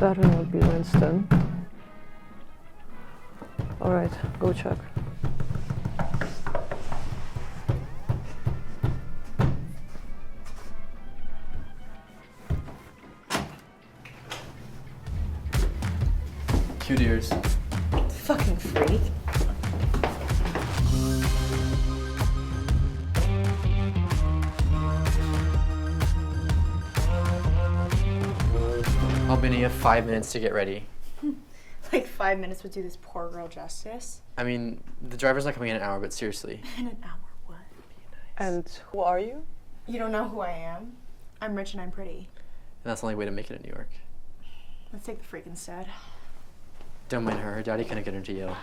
Barron would be Winston. Alright, go check. Cute ears. Fucking freak. Albany, you have 5 minutes to get ready. Like 5 minutes would do this poor girl justice. I mean, the driver's not coming in an hour, but seriously. In an hour, what? And who are you? You don't know who I am? I'm rich and I'm pretty. And that's the only way to make it in New York. Let's take the freak instead. Don't mind her daddy couldn't get her to Yale.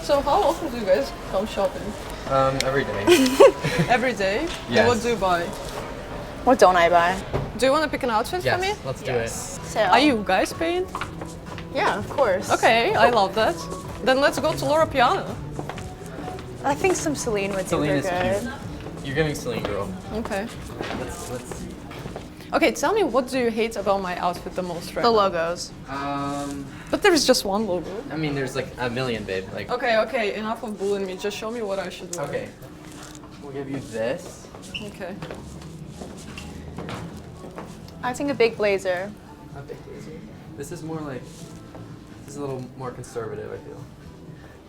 So how often do you guys come shopping? Every day. Every day? Yes. And what do you buy? What don't I buy? Do you want to pick an outfit for me? Yes, let's do it. So, Are you guys paying? Yeah, of course. Okay, I love that. Then let's go to Laura Piana. I think some Celine would do Celine her is good. cute. You're giving Celine, girl. Okay. Let's. Okay, tell me, what do you hate about my outfit the most right The now? logos. But there is just one logo. I mean, there's like a million, babe. Like. Okay, enough of bullying me. Just show me what I should wear. Okay. We'll give you this. Okay. I think a big blazer. A big blazer. This is more like. This is a little more conservative, I feel.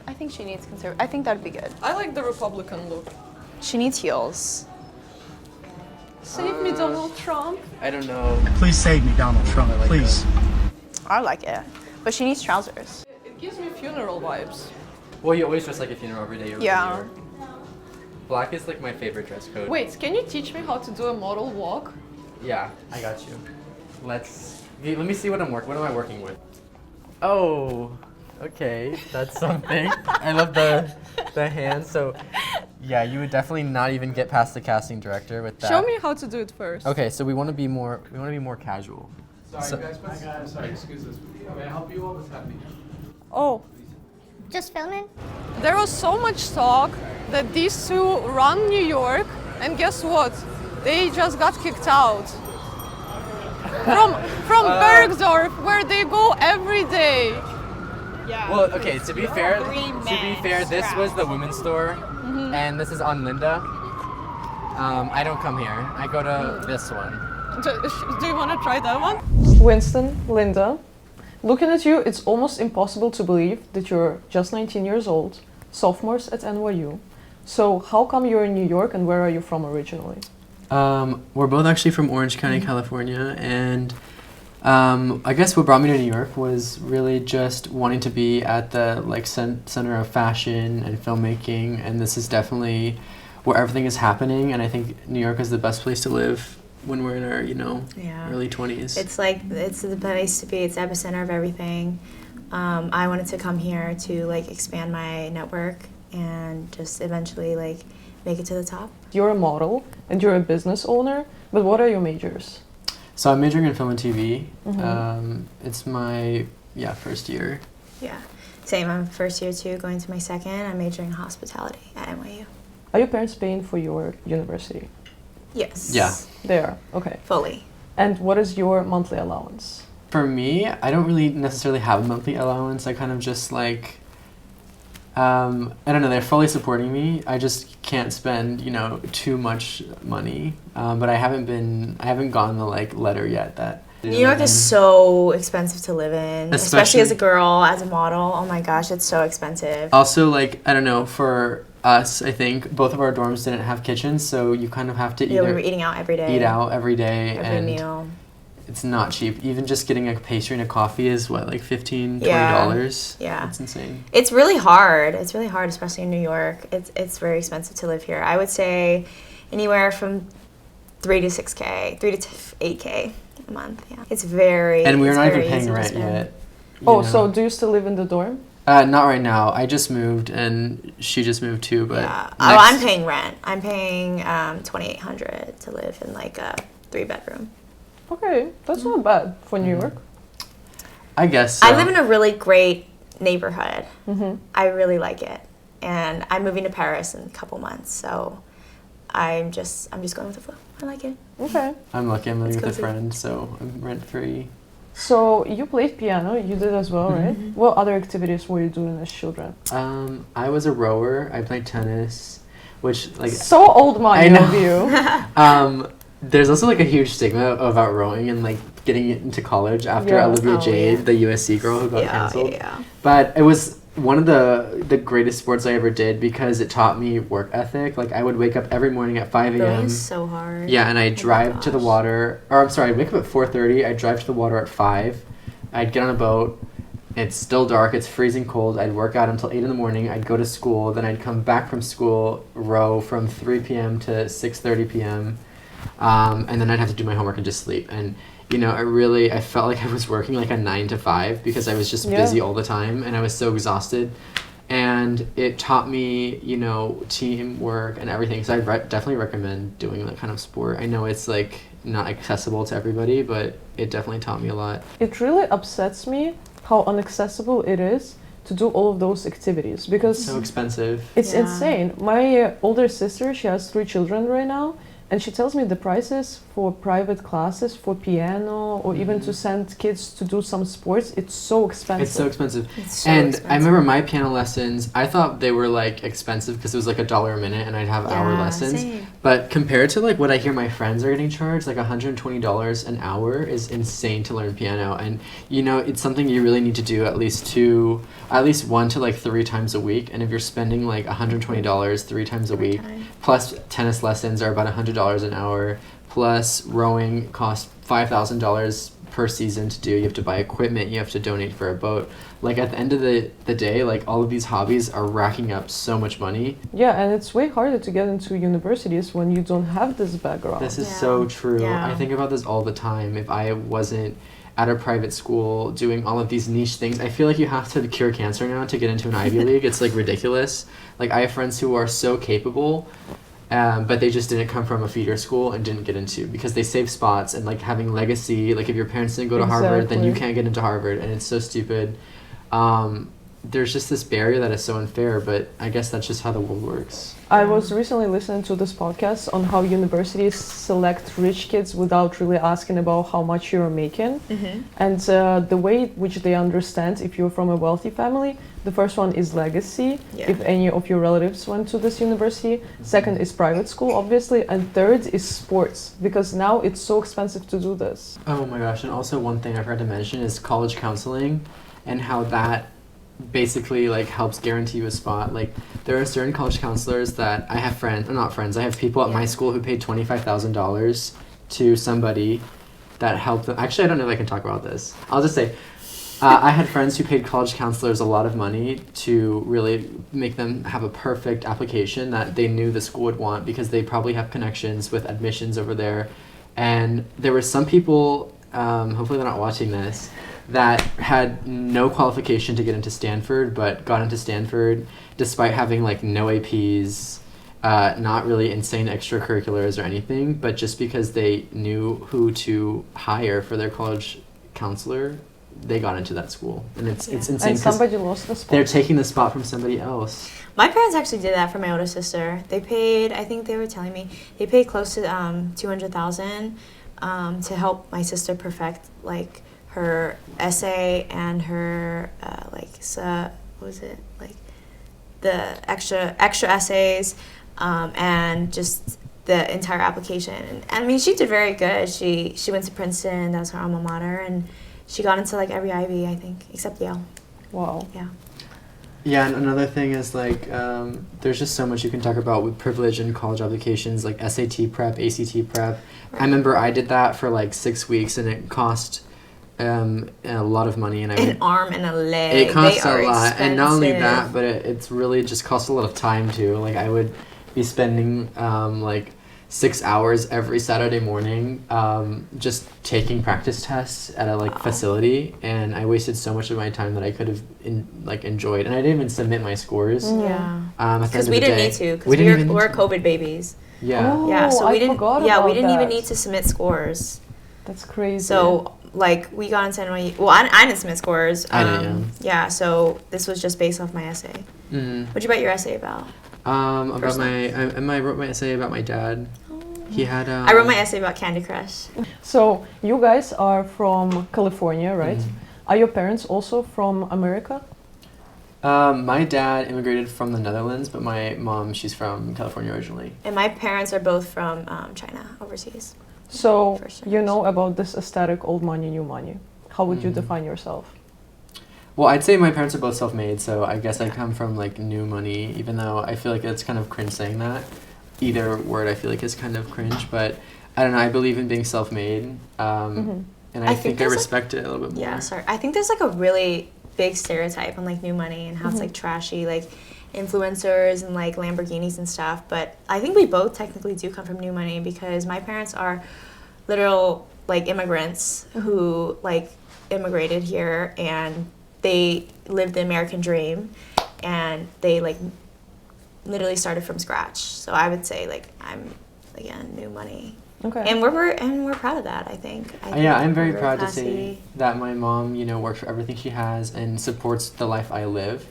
I think she needs conservative. I think that'd be good. I like the Republican look. She needs heels. Save me, Donald Trump. I don't know. Please save me, Donald Trump, I like please. I like it. But she needs trousers. It gives me funeral vibes. Well, you always dress like a funeral every day you're Yeah. here. Black is like my favorite dress code. Wait, can you teach me how to do a model walk? Yeah, I got you. Let me see what What am I working with? Oh, okay, that's something. I love the hands. So, yeah, you would definitely not even get past the casting director with that. Show me how to do it first. Okay, so we want to be more casual. Sorry, So- guys, I'm sorry, excuse us. May I help you all? What's happening? Oh, Just filming? there was so much talk that these two run New York, and guess what? They just got kicked out. From Bergdorf, where they go every day. Yeah. Well, okay. To be fair, this was the women's store, and this is on Linda. I don't come here. I go to this one. Do you want to try that one? Winston, Linda, looking at you, it's almost impossible to believe that you're just 19 years old, sophomores at NYU. So how come you're in New York, and where are you from originally? We're both actually from Orange County, California, and I guess what brought me to New York was really just wanting to be at the center of fashion and filmmaking, and this is definitely where everything is happening. And I think New York is the best place to live when we're in our Yeah. early 20s. It's like, it's the place to be. It's the epicenter of everything. I wanted to come here to expand my network and just eventually make it to the top. You're a model, and you're a business owner, but what are your majors? So I'm majoring in film and TV. It's my first year. Yeah. Same, I'm first year too, going to my second. I'm majoring in hospitality at NYU. Are your parents paying for your university? Yes. Yeah. They are, okay. Fully. And what is your monthly allowance? For me, I don't really necessarily have a monthly allowance. I kind of just I don't know, they're fully supporting me. I just can't spend, too much money. But I haven't gotten the letter yet that. New York is so expensive to live in, especially as a girl, as a model. Oh my gosh, it's so expensive. Also, I don't know, for us, I think both of our dorms didn't have kitchens, so you kind of have to We were eating out every day. eat out every day. Every and meal. It's not cheap. Even just getting a pastry and a coffee is what, $15, $20? Yeah. It's insane. It's really hard. It's really hard, especially in New York. It's very expensive to live here. I would say anywhere from 3 to 6K, 3 to 8K a month. Yeah, it's very. And we're it's not even very paying easy to rent spend. yet. Oh, you know. so do you still live in the dorm? Not right now. I just moved, and she just moved too. But Yeah. next- Oh, I'm paying rent. I'm paying $2,800 to live in like a 3-bedroom. Okay, that's not bad for New York. I guess so. I live in a really great neighborhood. Mm-hmm. I really like it, and I'm moving to Paris in a couple months, so I'm just going with the flow. I like it. Okay. I'm lucky. I'm living It's with a cozy. friend, so I'm rent free. So you played piano, you did as well, right? What other activities were you doing as children? I was a rower. I played tennis, which like So old money I know. of you. There's also like a huge stigma about rowing and like getting into college after Yeah. Olivia Oh, Jade, yeah. the USC girl who got Yeah, canceled. yeah. But it was one of the greatest sports I ever did because it taught me work ethic. Like I would wake up every morning at 5 Rowing a.m. is so hard. Yeah, and I'd Oh my drive to the gosh. water. Or I'm sorry, I'd wake up at 4:30. I'd drive to the water at 5. I'd get on a boat. It's still dark. It's freezing cold. I'd work out until 8 in the morning. I'd go to school. Then I'd come back from school, row from 3 p.m. to 6:30 p.m. And then I'd have to do my homework and just sleep. And you know, I felt like I was working like a 9 to 5 because I was just Yeah. busy all the time and I was so exhausted. And it taught me, you know, teamwork and everything. So I definitely recommend doing that kind of sport. I know it's like not accessible to everybody, but it definitely taught me a lot. It really upsets me how inaccessible it is to do all of those activities because So expensive. it's Yeah. insane. My older sister, she has 3 children right now, and she tells me the prices for private classes for piano or even to send kids to do some sports, it's so expensive. It's so expensive. It's so And expensive. I remember my piano lessons, I thought they were like expensive because it was like $1 a minute and I'd have hour Yeah, lessons. same. But compared to like what I hear my friends are getting charged, like $120 an hour is insane to learn piano. And you know, it's something you really need to do at least 1 to like 3 times a week. And if you're spending like $120 3 times a Every week, time. plus tennis lessons are about $100 an hour, plus rowing costs $5,000 per season to do. You have to buy equipment, you have to donate for a boat. Like at the end of the day, like all of these hobbies are racking up so much money. Yeah, and it's way harder to get into universities when you don't have this background. This is Yeah. so true. Yeah. I think about this all the time. If I wasn't at a private school doing all of these niche things, I feel like you have to cure cancer now to get into an Ivy League. It's like ridiculous. Like I have friends who are so capable, but they just didn't come from a feeder school and didn't get into because they save spots and like having legacy. Like if your parents didn't go to Harvard, then you Exactly. can't get into Harvard, and it's so stupid. There's just this barrier that is so unfair, but I guess that's just how the world works. I was recently listening to this podcast on how universities select rich kids without really asking about how much you're making. And the way which they understand if you're from a wealthy family, the first one is legacy, Yeah. if any of your relatives went to this university. Second is private school, obviously. And third is sports, because now it's so expensive to do this. Oh my gosh, and also one thing I forgot to mention is college counseling and how that basically like helps guarantee you a spot. Like there are certain college counselors that I have I have people at my Yeah. school who paid $25,000 to somebody that helped them. Actually, I don't know if I can talk about this. I'll just say I had friends who paid college counselors a lot of money to really make them have a perfect application that they knew the school would want because they probably have connections with admissions over there. And there were some people, hopefully they're not watching this, that had no qualification to get into Stanford, but got into Stanford despite having like no APs, not really insane extracurriculars or anything, but just because they knew who to hire for their college counselor, they got into that school. And it's insane And because somebody lost the spot. they're taking the spot from somebody else. My parents actually did that for my older sister. They paid, I think they were telling me, they paid close to $200,000 to help my sister perfect like her essay and her what was it, like the extra essays, and just the entire application. And I mean, she did very good. She went to Princeton. That was her alma mater, and she got into like every Ivy, I think, except Yale. Wow. Yeah. Yeah, and another thing is like there's just so much you can talk about with privilege and college applications, like SAT prep, ACT prep. I remember I did that for like 6 weeks, and it cost a lot of money, and An arm and a leg. it costs They are a lot, and not only expensive. that, but it's really just costs a lot of time too. Like I would be spending like 6 hours every Saturday morning, just taking practice tests at a facility, and I wasted so much of my time that I could have enjoyed, and I didn't even submit my scores. Yeah. Because we didn't need to, because we're COVID babies. Yeah. Oh, Yeah, so I we didn't. forgot Yeah, about we didn't even that. need to submit scores. That's crazy. So we got into NYU. Well, I didn't submit scores. I didn't, Yeah, so this was just based off my essay. Mm-hmm. What'd you write your essay about? About I wrote my essay about my dad. He had. I wrote my essay about Candy Crush. So you guys are from California, right? Mm-hmm. Are your parents also from America? My dad immigrated from the Netherlands, but my mom, she's from California originally. And my parents are both from China, overseas. So First you know about this aesthetic old money, new money. How would you define yourself? Well, I'd say my parents are both self-made, so I guess I come from new money, even though I feel like it's kind of cringe saying that. Either word I feel like is kind of cringe, but I don't know, I believe in being self-made, and I think I respect it a little bit more. Yeah, sorry. I think there's a really big stereotype on new money and how it's trashy, influencers and Lamborghinis and stuff, but I think we both technically do come from new money because my parents are literal immigrants who immigrated here and they lived the American dream and they literally started from scratch. So I would say I'm again new money. Okay. And we're proud of that, I think. Yeah, I'm very proud to say that my mom, works for everything she has and supports the life I live.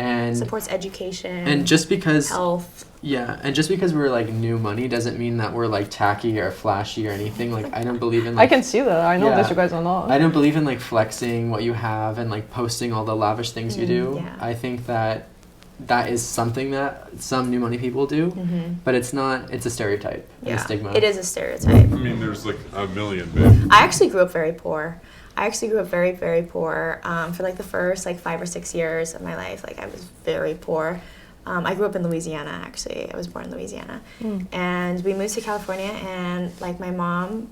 And supports education. And just because health. Yeah, and just because we're new money doesn't mean that we're tacky or flashy or anything. I don't believe in I can see that. I know that you guys are not. I don't believe in flexing what you have and posting all the lavish things you do. Yeah. I think that is something that some new money people do, but it's not. It's a stereotype, and a stigma. It is a stereotype. I mean, there's a million, babe. I actually grew up very poor. I actually grew up very, very poor for the first 5 or 6 years of my life. I was very poor. I grew up in Louisiana, actually. I was born in Louisiana. And we moved to California, and my mom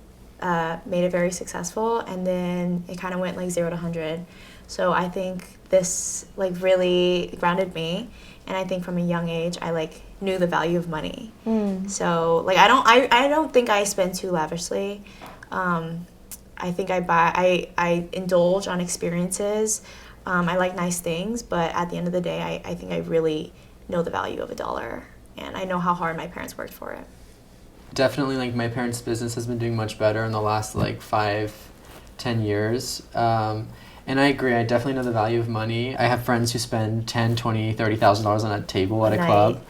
made it very successful, and then it kind of went 0 to 100. So I think this really grounded me, and I think from a young age I knew the value of money. So I don't think I spend too lavishly. I think I indulge on experiences. I like nice things, but at the end of the day, I think I really know the value of $1, and I know how hard my parents worked for it. Definitely, my parents' business has been doing much better in the last 5-10 years. And I agree. I definitely know the value of money. I have friends who spend $10,000, $20,000, $30,000 on a table at a club.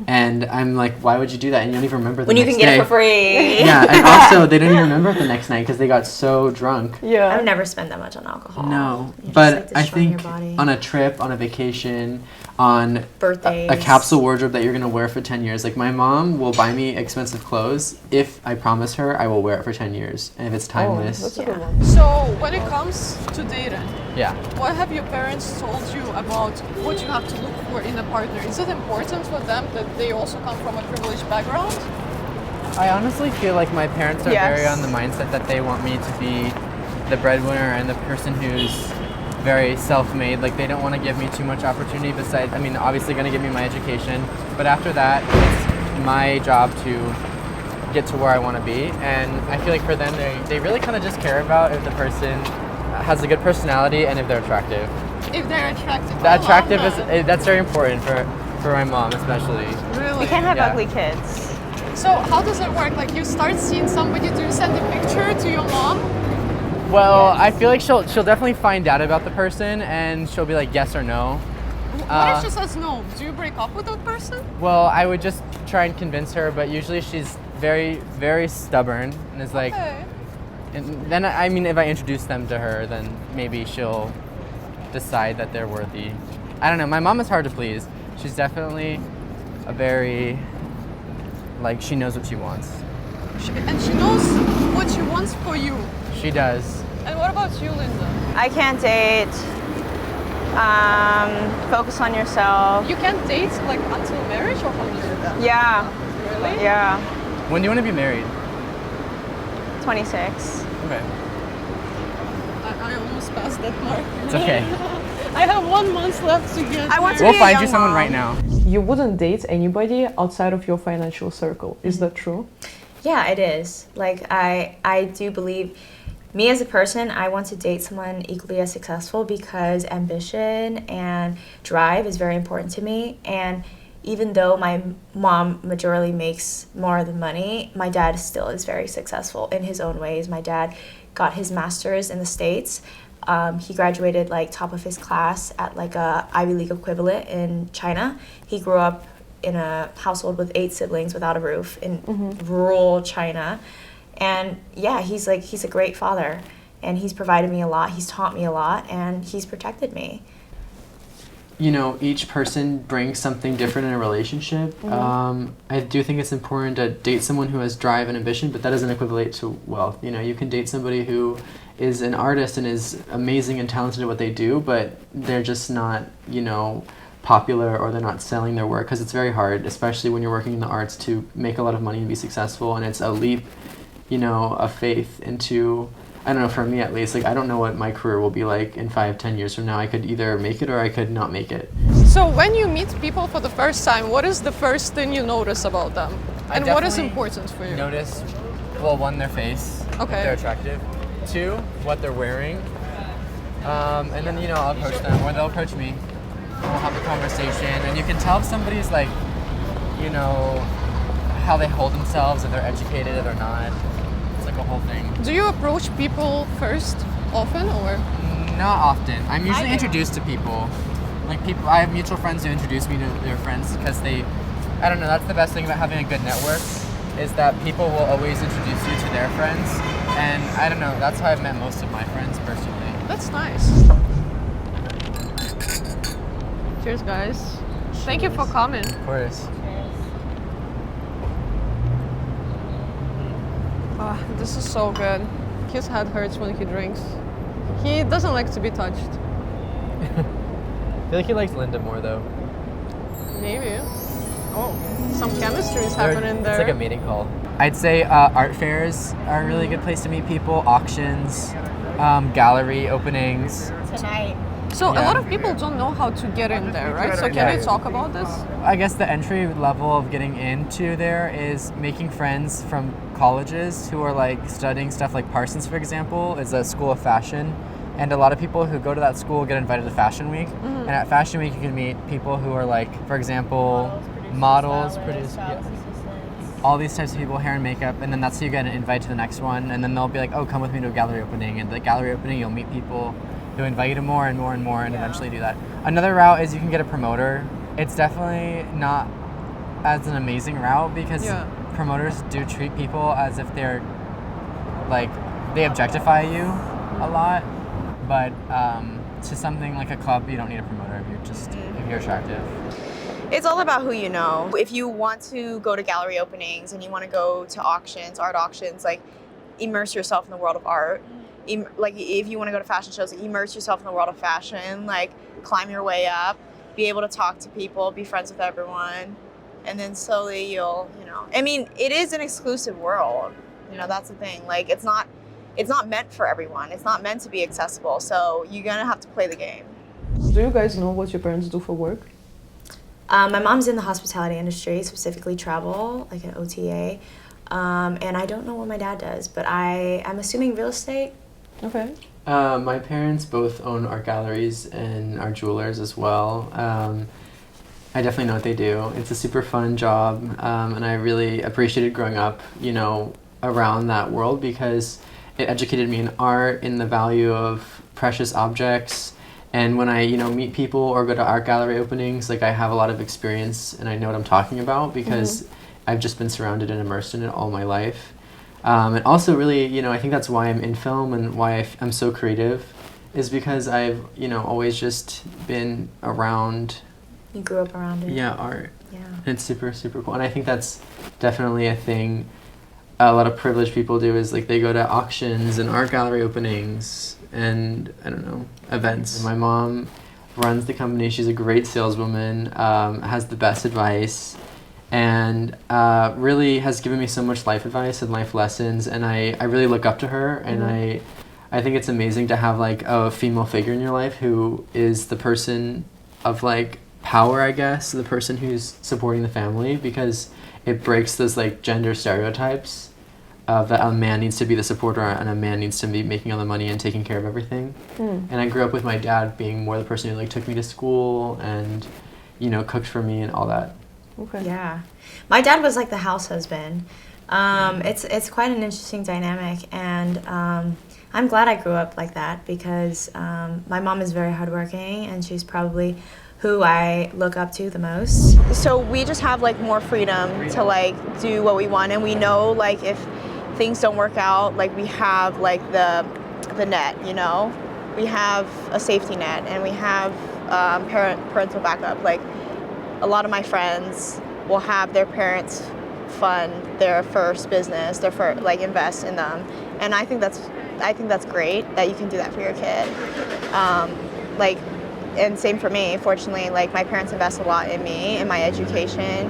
And I'm why would you do that? And you don't even remember the next day. When you can get it for free. Yeah, and also they don't even remember it the next night because they got so drunk. Yeah. I've never spent that much on alcohol. No, You're but just, I destroying think your body. on a trip, on a vacation, on Birthdays. a capsule wardrobe that you're going to wear for 10 years. My mom will buy me expensive clothes if I promise her I will wear it for 10 years. And if it's timeless. That's a good Yeah. one. So when it comes to dating, Yeah. what have your parents told you about what you have to look for in a partner? Is it important for them that they also come from a privileged background? I honestly feel like my parents are very on the mindset that they want me to be the breadwinner and the person who's very self-made. They don't want to give me too much opportunity besides, obviously going to give me my education, but after that, it's my job to get to where I want to be. And I feel like for them, they really kind of just care about if the person has a good personality and if they're attractive. If they're attractive. That's very important for my mom especially. Really? We can't have Yeah. ugly kids. So how does it work? You start seeing somebody, do you send a picture to your mom? Well, I feel like she'll definitely find out about the person and she'll be yes or no. What if she says no? Do you break up with that person? Well, I would just try and convince her, but usually she's very, very stubborn and is Okay. and then if I introduce them to her, then maybe she'll decide that they're worthy. I don't know. My mom is hard to please. She's definitely a very she knows what she wants. And she knows what she wants for you. She does. And what about you, Linda? I can't date. Focus on yourself. You can't date until marriage or how? Yeah. Really? Yeah. When do you want to be married? 26. Okay. I almost passed that mark. It's okay. I have 1 month left to get I want to We'll be a find young you someone mom. right now. You wouldn't date anybody outside of your financial circle. Is that true? Yeah, it is. Like I do believe me as a person, I want to date someone equally as successful because ambition and drive is very important to me. And even though my mom majorly makes more than money, my dad still is very successful in his own ways. My dad got his master's in the States. He graduated like top of his class at like a Ivy League equivalent in China. He grew up in a household with 8 siblings without a roof in rural China. And yeah, he's a great father, and he's provided me a lot, he's taught me a lot, and he's protected me. You know, each person brings something different in a relationship. I do think it's important to date someone who has drive and ambition, but that doesn't equivalent to wealth. You know, you can date somebody who is an artist and is amazing and talented at what they do, but they're just not, you know, popular, or they're not selling their work, because it's very hard, especially when you're working in the arts, to make a lot of money and be successful. And it's a leap, you know, of faith into, I don't know, for me at least, like I don't know what my career will be like in 5-10 years from now. I could either make it or I could not make it. So when you meet people for the first time, what is the first thing you notice about them? And what is important for you? Notice, well, one, their face, if Okay. they're attractive. 2, what they're wearing. And then, you know, I'll approach them, or they'll approach me. We'll have a conversation, and you can tell if somebody's like, you know, how they hold themselves, if they're educated or not. It's like a whole thing. Do you approach people first often, or? Not often. I'm usually introduced to people. Like people, I have mutual friends who introduce me to their friends because they, I don't know, that's the best thing about having a good network, is that people will always introduce you to their friends. And I don't know, that's how I've met most of my friends personally. That's nice. Cheers, guys. Thank you for coming. Of course. This is so good. His head hurts when he drinks. He doesn't like to be touched. I feel like he likes Linda more though. Maybe. Oh, some chemistry is happening there. It's like a meeting call. I'd say art fairs are a really good place to meet people. Auctions, gallery openings. Tonight. So a Yeah. lot of people don't know how to get in there, right? So can you talk about this? I guess the entry level of getting into there is making friends from colleges who are like studying stuff like Parsons, for example, is a school of fashion. And a lot of people who go to that school get invited to Fashion Week. And at Fashion Week, you can meet people who are like, for example, models, produce, all these types of people, hair and makeup. And then that's how you get an invite to the next one. And then they'll be like, oh, come with me to a gallery opening. And the gallery opening, you'll meet people who invite you to more and more and more, and eventually do that. Another route is you can get a promoter. It's definitely not as an amazing route because promoters do treat people as if they're like, they objectify you a lot. But to something like a club, you don't need a promoter if you're attractive. It's all about who you know. If you want to go to gallery openings and you want to go to auctions, art auctions, like immerse yourself in the world of art. Like if you want to go to fashion shows, immerse yourself in the world of fashion, like climb your way up, be able to talk to people, be friends with everyone. And then slowly you'll, you know, I mean, it is an exclusive world. You know, that's the thing. Like it's not meant for everyone. It's not meant to be accessible. So you're going to have to play the game. Do you guys know what your parents do for work? My mom's in the hospitality industry, specifically travel, like an OTA. And I don't know what my dad does, but I'm assuming real estate. Okay. My parents both own art galleries and are jewelers as well. I definitely know what they do. It's a super fun job, and I really appreciated growing up, you know, around that world because it educated me in art, in the value of precious objects. And when I, you know, meet people or go to art gallery openings, like I have a lot of experience and I know what I'm talking about because I've just been surrounded and immersed in it all my life. And also really, you know, I think that's why I'm in film and why I'm so creative is because I've, you know, always just been around. You grew up around it. Yeah, art. Yeah. And it's super, super cool. And I think that's definitely a thing a lot of privileged people do is like they go to auctions and art gallery openings and I don't know, events. My mom runs the company. She's a great saleswoman, has the best advice, and really has given me so much life advice and life lessons. And I really look up to her, and I think it's amazing to have like a female figure in your life who is the person of like power, I guess, the person who's supporting the family, because it breaks those like gender stereotypes that a man needs to be the supporter and a man needs to be making all the money and taking care of everything. And I grew up with my dad being more the person who like took me to school and, you know, cooked for me and all that. Okay. Yeah. My dad was like the house husband. It's quite an interesting dynamic, and I'm glad I grew up like that because my mom is very hardworking and she's probably who I look up to the most. So we just have like more freedom to like do what we want, and we know like if things don't work out, like we have like the net, you know, we have a safety net, and we have parental backup. Like a lot of my friends will have their parents fund their first business, their first, like invest in them, and I think that's great that you can do that for your kid. Like, and same for me. Fortunately, like my parents invest a lot in me, in my education.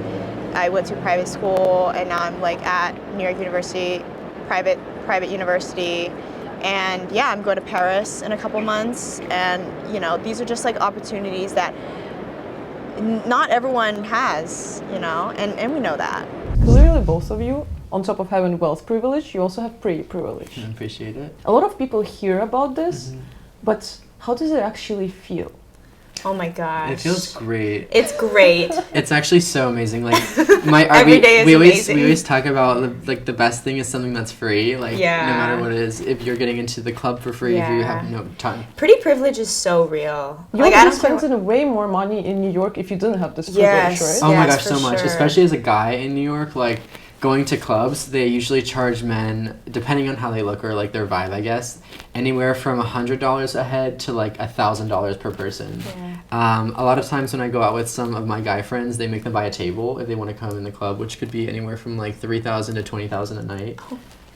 I went to private school, and now I'm like at New York University, private university, and yeah, I'm going to Paris in a couple months, and you know, these are just like opportunities that not everyone has, you know, and we know that. Clearly, both of you, on top of having wealth privilege, you also have pretty privilege. I appreciate it. A lot of people hear about this, but how does it actually feel? Oh my gosh. It feels great. It's great. It's actually so amazing. Like Every day is amazing. We always talk about like the best thing is something that's free. Like Yeah. no matter what it is, if you're getting into the club for free, if you Yeah. have no time. Pretty privilege is so real. You Like, would I be don't care spending way more money in New York if you didn't have this privilege, Yes. right? Oh my Yes, gosh, for so much. sure. Especially as a guy in New York, like going to clubs, they usually charge men, depending on how they look or like their vibe, I guess, anywhere from $100 a head to like $1,000 per person. Yeah. A lot of times when I go out with some of my guy friends, they make them buy a table if they want to come in the club, which could be anywhere from like $3,000 to $20,000 a night,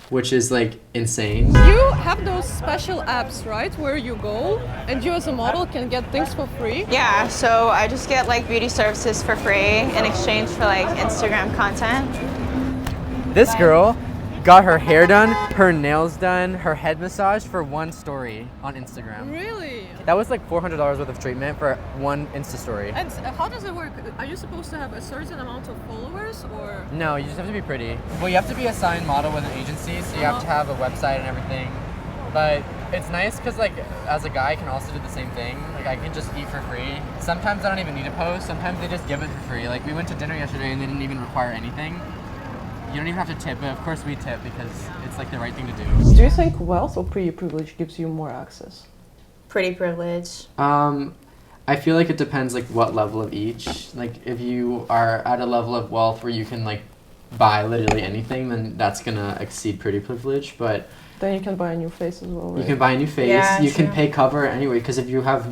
which is like insane. You have those special apps, right, where you go and you as a model can get things for free? Yeah, so I just get like beauty services for free in exchange for like Instagram content. This girl got her hair done, her nails done, her head massaged for one story on Instagram. Really? That was like $400 worth of treatment for one Insta story. And how does it work? Are you supposed to have a certain amount of followers or? No, you just have to be pretty. Well, you have to be a signed model with an agency, so you have to have a website and everything. But it's nice because, like, as a guy, I can also do the same thing. Like, I can just eat for free. Sometimes I don't even need a post. Sometimes they just give it for free. Like, we went to dinner yesterday and they didn't even require anything. You don't even have to tip, but of course we tip because it's like the right thing to do. Do you think wealth or pretty privilege gives you more access? Pretty privilege. I feel like it depends like what level of each. Like if you are at a level of wealth where you can like buy literally anything, then that's gonna exceed pretty privilege. But Then you can buy a new face as well, right? you can buy a new face. Yeah, you can true. pay cover anyway. Because if you have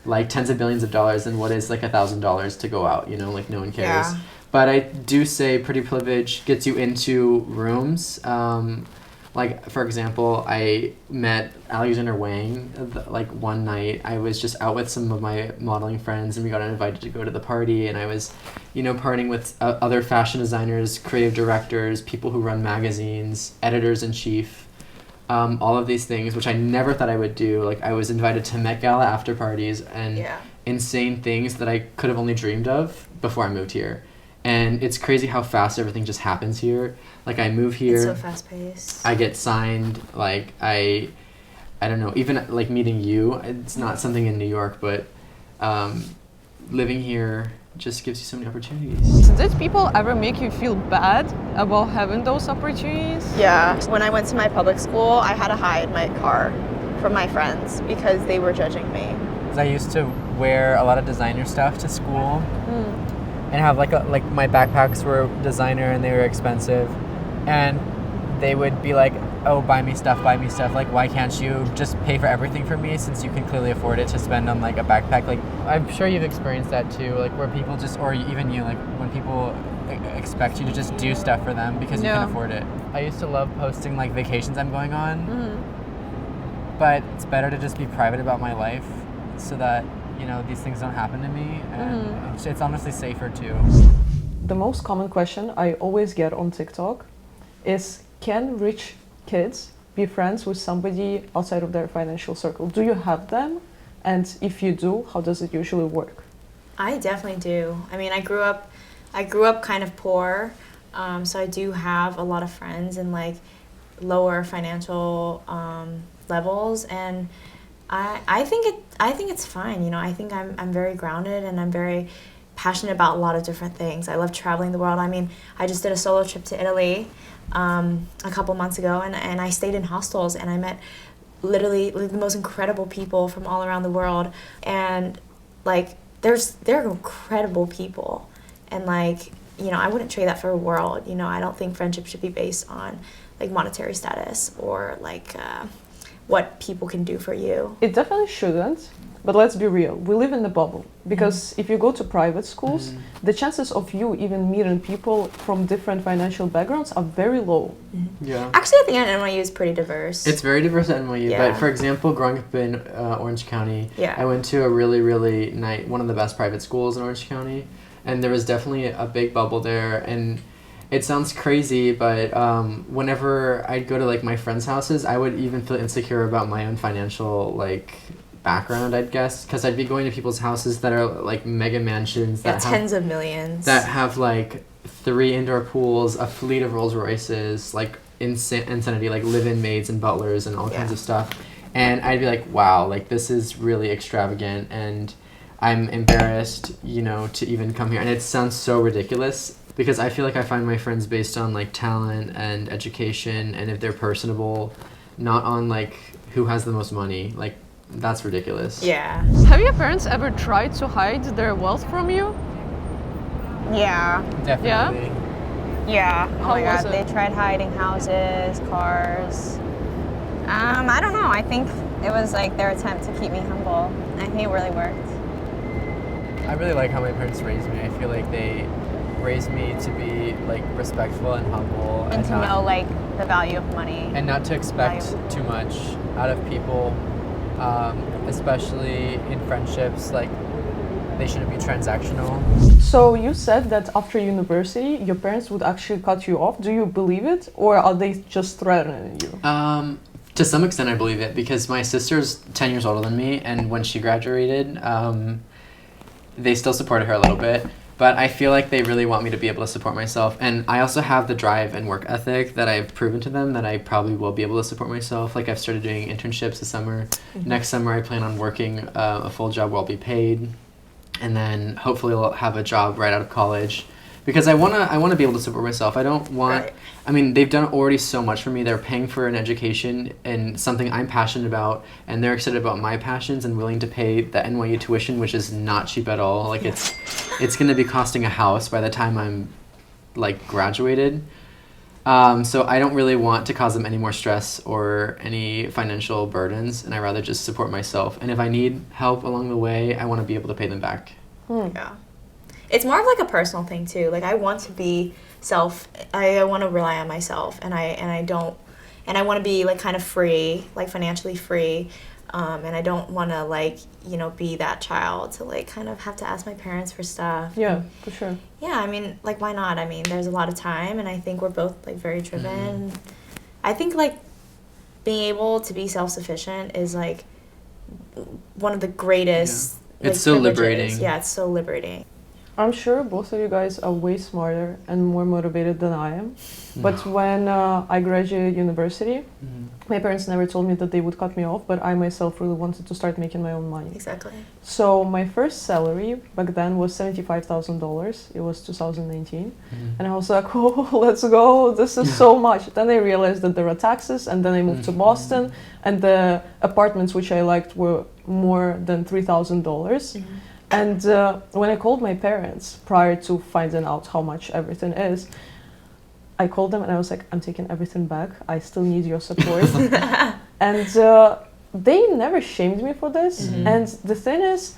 like tens of billions of dollars, then what is like $1,000 to go out? You know, like no one cares. Yeah. But I do say pretty privilege gets you into rooms. Like, for example, I met Alexander Wang, like, one night. I was just out with some of my modeling friends, and we got invited to go to the party, and I was, you know, partying with other fashion designers, creative directors, people who run magazines, editors-in-chief, all of these things, which I never thought I would do. Like, I was invited to Met Gala after parties, and insane things that I could have only dreamed of before I moved here. And it's crazy how fast everything just happens here. Like, I move here. It's so fast paced. I get signed. Like, I don't know. Even like meeting you, it's not something in New York, but living here just gives you so many opportunities. Did people ever make you feel bad about having those opportunities? Yeah, when I went to my public school, I had to hide my car from my friends because they were judging me. I used to wear a lot of designer stuff to school. And have like my backpacks were designer and they were expensive, and they would be like, oh, buy me stuff, like, why can't you just pay for everything for me since you can clearly afford it to spend on like a backpack? Like, I'm sure you've experienced that too, like where people just, or even you, like when people expect you to just do stuff for them because you can afford it. I used to love posting like vacations I'm going on, but it's better to just be private about my life so that, you know, these things don't happen to me, and it's honestly safer too. The most common question I always get on TikTok is, can rich kids be friends with somebody outside of their financial circle? Do you have them? And if you do, how does it usually work? I definitely do. I mean, I grew up kind of poor, so I do have a lot of friends in like lower financial levels, and I think it's fine. You know, I think I'm very grounded, and I'm very passionate about a lot of different things. I love traveling the world. I mean, I just did a solo trip to Italy a couple months ago, and I stayed in hostels, and I met literally the most incredible people from all around the world, and like they're incredible people, and like, you know, I wouldn't trade that for a world. You know, I don't think friendship should be based on like monetary status or like what people can do for you. It definitely shouldn't, but let's be real. We live in a bubble, because if you go to private schools, the chances of you even meeting people from different financial backgrounds are very low. Yeah. Actually, I think NYU is pretty diverse. It's very diverse at NYU, Yeah. but for example, growing up in Orange County, Yeah. I went to a really, really nice, one of the best private schools in Orange County, and there was definitely a big bubble there, and it sounds crazy, but whenever I'd go to like my friends' houses, I would even feel insecure about my own financial like background, I'd guess, because I'd be going to people's houses that are like mega mansions Yeah, that tens of millions. that have like 3 indoor pools, a fleet of Rolls Royces, like insanity, like live-in maids and butlers and all kinds of stuff. And I'd be like, wow, like this is really extravagant, and I'm embarrassed, you know, to even come here. And it sounds so ridiculous, because I feel like I find my friends based on like talent and education, and if they're personable, not on like who has the most money. Like, that's ridiculous. Yeah. Have your parents ever tried to hide their wealth from you? Yeah. Definitely. Yeah. Oh How my was God. it? They tried hiding houses, cars. I don't know. I think it was like their attempt to keep me humble. I think it really worked. I really like how my parents raised me. I feel like they raised me to be like respectful and humble, And to not, know like the value of money. and not to expect value. too much out of people, especially in friendships. Like, they shouldn't be transactional. So you said that after university, your parents would actually cut you off. Do you believe it, or are they just threatening you? To some extent, I believe it, because my sister's 10 years older than me, and when she graduated, they still supported her a little bit. But I feel like they really want me to be able to support myself. And I also have the drive and work ethic that I've proven to them that I probably will be able to support myself. Like, I've started doing internships this summer. Next summer, I plan on working a full job where I'll be paid. And then hopefully I'll have a job right out of college. Because I wanna be able to support myself. I don't want... Right. I mean, they've done already so much for me. They're paying for an education and something I'm passionate about, and they're excited about my passions and willing to pay the NYU tuition, which is not cheap at all. Like, it's going to be costing a house by the time I'm like graduated. So I don't really want to cause them any more stress or any financial burdens, and I rather just support myself. And if I need help along the way, I want to be able to pay them back. Yeah. It's more of like a personal thing too. Like, I want to be I want to rely on myself, and I want to be like kind of free, like financially free. And I don't want to like, you know, be that child to like kind of have to ask my parents for stuff. Yeah, for sure. Yeah, I mean, like, why not? I mean, there's a lot of time, and I think we're both like very driven. I think like being able to be self-sufficient is like one of the greatest. It's like, so privileges. liberating. Yeah, it's so liberating. I'm sure both of you guys are way smarter and more motivated than I am. But when I graduated university, my parents never told me that they would cut me off, but I myself really wanted to start making my own money. Exactly. So my first salary back then was $75,000. It was 2019. And I was like, oh, let's go. This is so much. Then I realized that there are taxes, and then I moved to Boston, and the apartments which I liked were more than $3,000. And when I called my parents prior to finding out how much everything is, I called them and I was like, I'm taking everything back. I still need your support. And they never shamed me for this. And the thing is,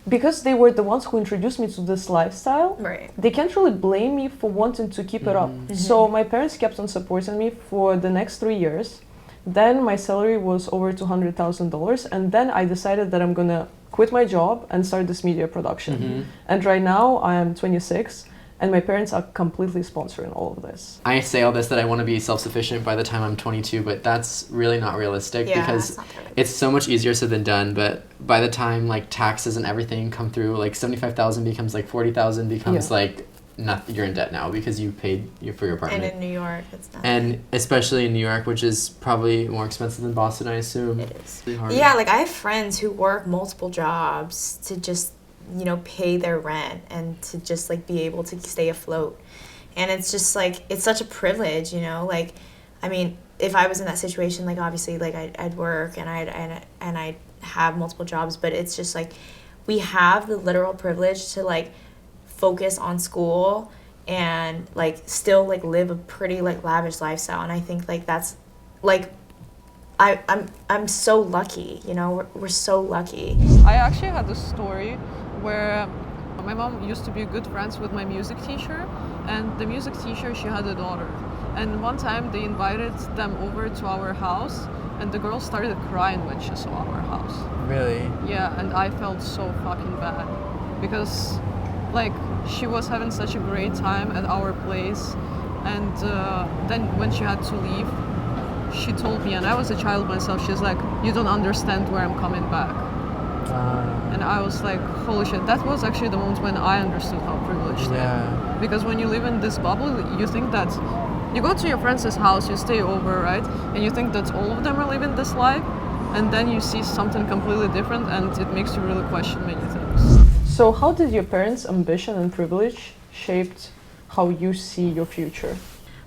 because they were the ones who introduced me to this lifestyle, Right. they can't really blame me for wanting to keep it up. So my parents kept on supporting me for the next 3 years. Then my salary was over $200,000, and then I decided that I'm gonna quit my job and start this media production. And right now I am 26, and my parents are completely sponsoring all of this. I say all this that I want to be self-sufficient by the time I'm 22, but that's really not realistic Yeah, because that's not terrible. it's so much easier said than done. But by the time like taxes and everything come through, like 75,000 becomes like 40,000 becomes Yeah. like nothing. You're in debt now because you paid for your apartment. And in New York, it's not. And especially in New York, which is probably more expensive than Boston, I assume. It is. Really hard. Yeah, like I have friends who work multiple jobs to just, you know, pay their rent and to just like be able to stay afloat. And it's just like, it's such a privilege, you know, like, I mean, if I was in that situation, like obviously like I'd work and I'd have multiple jobs, but it's just like, we have the literal privilege to like focus on school and like still like live a pretty like lavish lifestyle. And I think like that's like, I'm so lucky, you know, we're so lucky. I actually had a story where my mom used to be good friends with my music teacher, and the music teacher, she had a daughter. And one time they invited them over to our house, and the girl started crying when she saw our house. Really? Yeah, and I felt so fucking bad because like she was having such a great time at our place, and then when she had to leave, she told me, and I was a child myself, she's like, you don't understand where I'm coming back. And I was like, holy shit, that was actually the moment when I understood how privileged I am. Because when you live in this bubble, you think that you go to your friend's house, you stay over, right? And you think that all of them are living this life, and then you see something completely different, and it makes you really question many things. So how did your parents' ambition and privilege shaped how you see your future?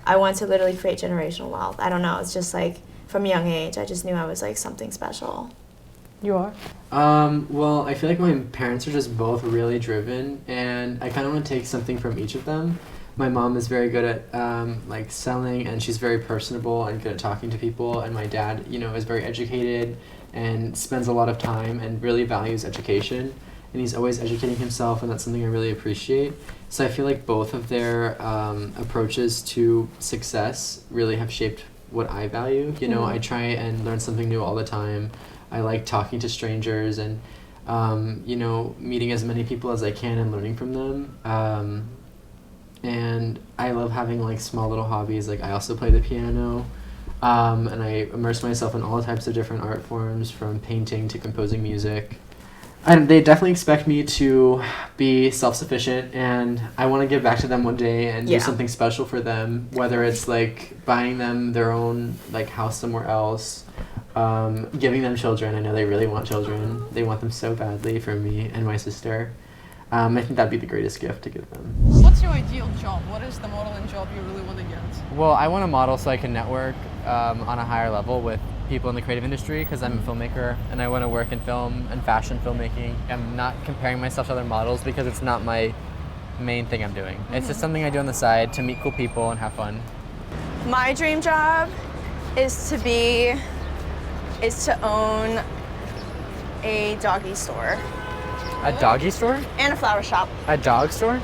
I want to literally create generational wealth. I don't know, it's just like from a young age, I just knew I was like something special. You are? Well, I feel like my parents are just both really driven, and I kind of want to take something from each of them. My mom is very good at like selling, and she's very personable and good at talking to people. And my dad, you know, is very educated and spends a lot of time and really values education. And he's always educating himself, and that's something I really appreciate. So I feel like both of their approaches to success really have shaped what I value. You know, I try and learn something new all the time. I like talking to strangers and, you know, meeting as many people as I can and learning from them. And I love having like small little hobbies. Like I also play the piano, and I immerse myself in all types of different art forms, from painting to composing music. And they definitely expect me to be self-sufficient, and I want to give back to them one day and do something special for them, whether it's like buying them their own like house somewhere else, giving them children. I know they really want children. They want them so badly from me and my sister. I think that'd be the greatest gift to give them. What's your ideal job? What is the modeling job you really want to get? Well, I want to model so I can network on a higher level with people in the creative industry because I'm a filmmaker and I want to work in film and fashion filmmaking. I'm not comparing myself to other models because it's not my main thing I'm doing. It's just something I do on the side to meet cool people and have fun. My dream job is to own a doggy store A doggy store? and a flower shop. A dog store?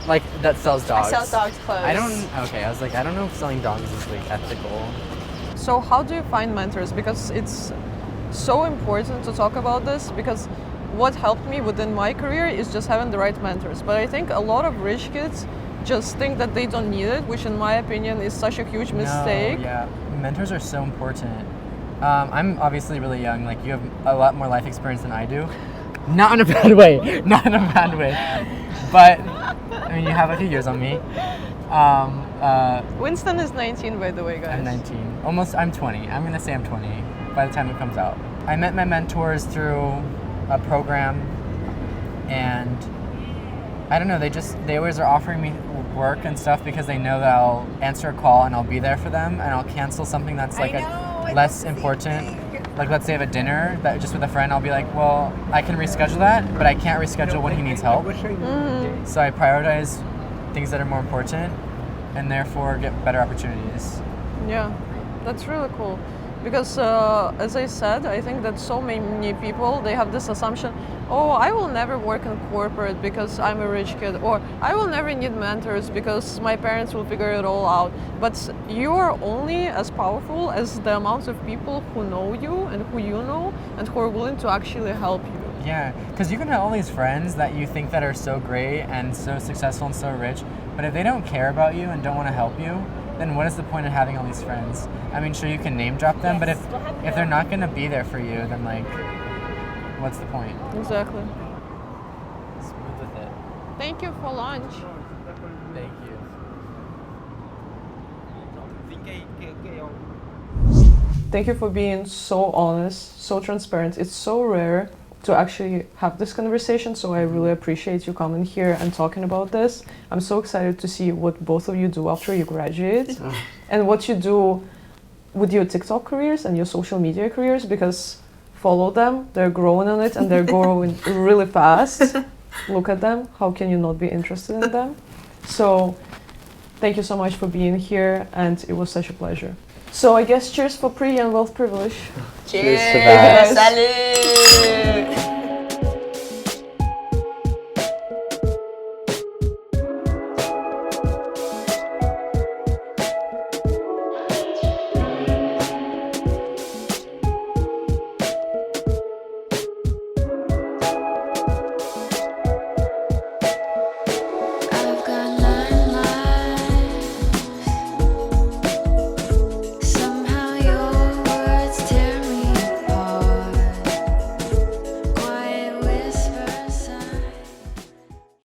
Like that sells dogs? I sell dogs' clothes. I was like, I don't know if selling dogs is like ethical. So how do you find mentors? Because it's so important to talk about this, because what helped me within my career is just having the right mentors. But I think a lot of rich kids just think that they don't need it, which in my opinion is such a huge mistake. No, yeah, mentors are so important. I'm obviously really young, like you have a lot more life experience than I do. Not in a bad way, not in a bad way. But, I mean, you have a few years on me. Winston is 19, by the way, guys. I'm 19. I'm 20. I'm gonna say I'm 20 by the time it comes out. I met my mentors through a program, and I don't know, they always are offering me work and stuff because they know that I'll answer a call and I'll be there for them, and I'll cancel something that's like less important. Like let's say I have a dinner that just with a friend, I'll be like, well, I can reschedule that, but I can't reschedule when he needs help. So I prioritize things that are more important and therefore get better opportunities. Yeah, that's really cool. Because as I said, I think that so many people, they have this assumption, oh, I will never work in corporate because I'm a rich kid, or I will never need mentors because my parents will figure it all out. But you are only as powerful as the amount of people who know you and who you know and who are willing to actually help you. Yeah, because you can have all these friends that you think that are so great and so successful and so rich, but if they don't care about you and don't want to help you, then what is the point of having all these friends? I mean, sure, you can name drop them, but if they're not going to be there for you, then like, what's the point? Exactly. Smooth with it. Thank you for lunch. Thank you. Thank you for being so honest, so transparent. It's so rare to actually have this conversation, so I really appreciate you coming here and talking about this. I'm so excited to see what both of you do after you graduate and what you do with your TikTok careers and your social media careers, because follow them, they're growing on it and they're growing really fast. Look at them, how can you not be interested in them? So thank you so much for being here, and it was such a pleasure. So I guess cheers for pre and wealth privilege. Cheers! to that. Salud!